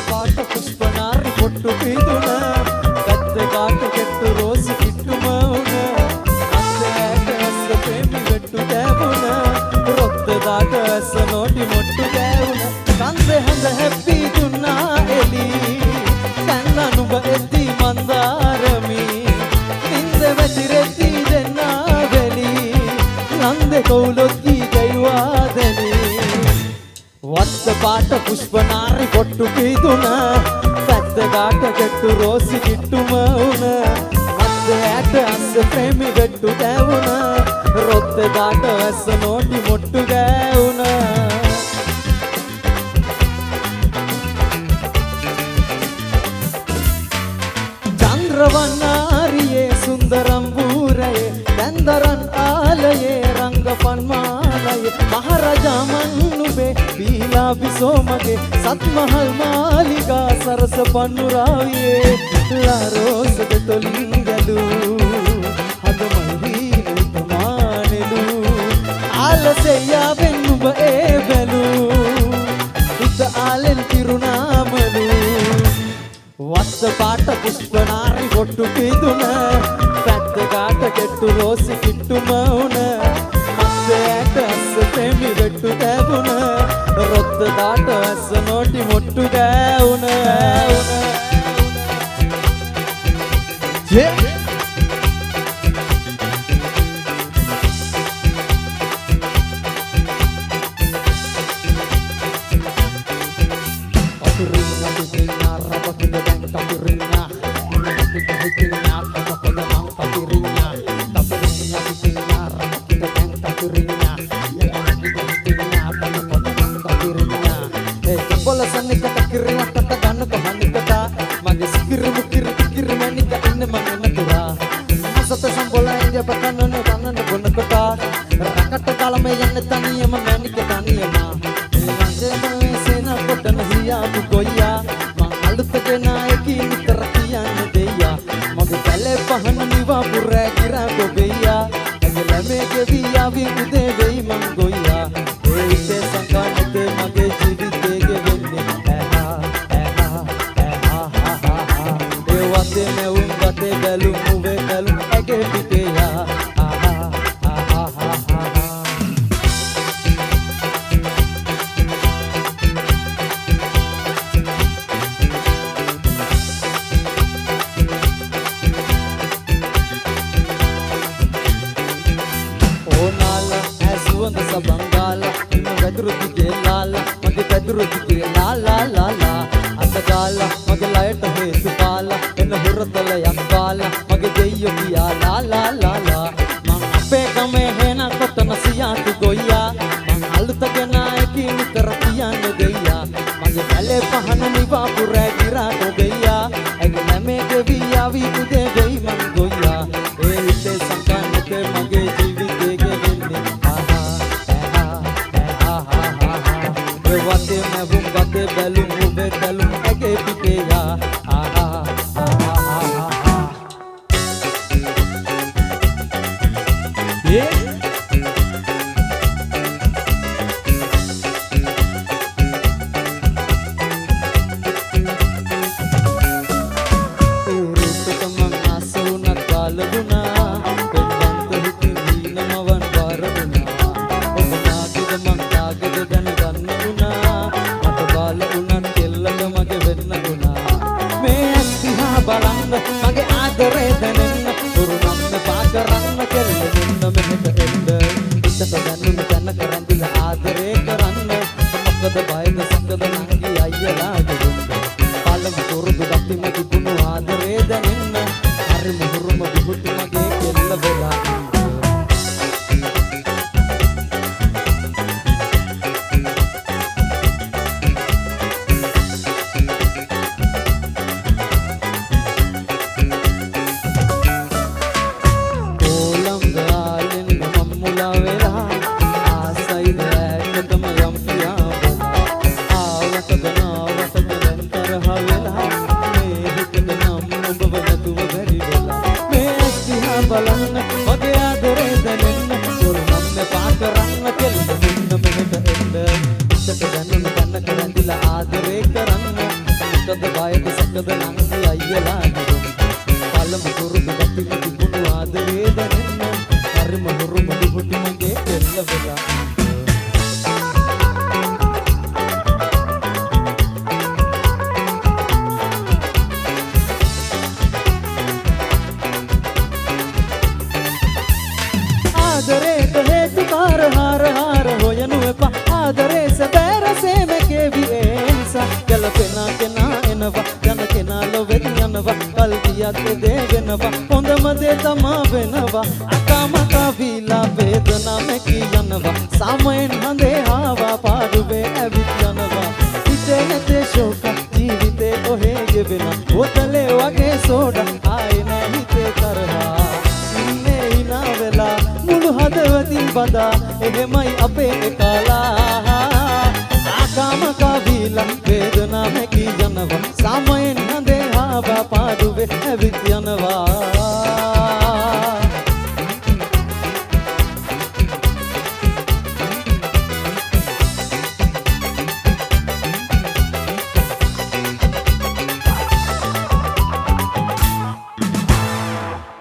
පාට පුෂ්පනාරි පොට්ටු පිදුන පැත්තකට කෙට්ටු රෝසි කිට්ටුම උන අස්සෑට ඇස්ස ප්‍රේමි වෙට්ටු දැවුන රොත්ත දාට ඇස්ස නෝටි මොට්ටු දැවුන කන්ද හැඳ හැප්පි දුන්නා එලි කන්න නුඹ එද්දි මන්දාරමි නින්ද වැතිරෙද්දි දෙන්නා වෙලි නන්ද කවුලොත්ති ගයිවා දෙලි වත්ත පාට පුෂ්පනාරි පොට්ටු පිදුන පැත්තකට කෙට්ටු රෝසි කිට්ටුම උන අස්සෑට ඇස්ස ප්‍රේමි වෙට්ටු දැවුන රොත්ත දාට ඇස්ස නෝටි මොට්ටු ගෑවුන චන්ද්‍රවන්නාරියේ සුන්දරම් බූරයේ දැන්දරන් ආලයේ රංගපන්මාලයේ මහරජා මන්නුබේ පීලා විසෝමගේ සත්මහල් මාලිගා සරස පන්නුරාවියේ ලාරෝසක තොලින් ගැලූ හදමල්හි උතමානෙලු ආලසෙයාවෙන් නුඹ ඒ බැලූ හිත ආලෙන් තිරුණාමලු වත්ත පාට පුෂ්පනාරි පොට්ටු පිදුන පැත්තකට කෙට්ටු රෝසි කිට්ටුම උන අස්සෑට ඇස්ස ප්‍රේමි වෙට්ටු දැවුන රොත්ත දාට ඇස්ස නෝටි මොට්ටු ගෑවුන මොකද නංගි අයියලා නෙවෙයි පළමු කුරුදු ගතිම තිබුණු ආදරේ දැනෙන්න හරිම හුරුම දුපුටි මගේ දෙල්ල වෙලා ආදරේට හේතුකාර හාර හොයනු එපා ආදරේ සැබෑ රසේම කෙවි ඒ නිසා ගැලපෙන කෙනා එනවා යන කෙනා ලොවෙත් යනවා කල් ගියත් දේ වෙනවා හොඳම දේ තමා වෙනවා අකමකා වීලා වේදනාව කියනවා සමයෙන් හඳේ ආවා පාඩුවේ ඇවිත් යනවා හිතේ නැතේ ශෝක ජීවිතේ කොහේ ගෙවෙන ඔතලේ වගේ සෝඩා ආයේ නැහැ හිතේ තරහා ඉන්නේ ඉනා වෙලා මුළු හදවතින් බදා එහෙමයි අපේ කාලා ආකාම කවිලා වේදනාව කිය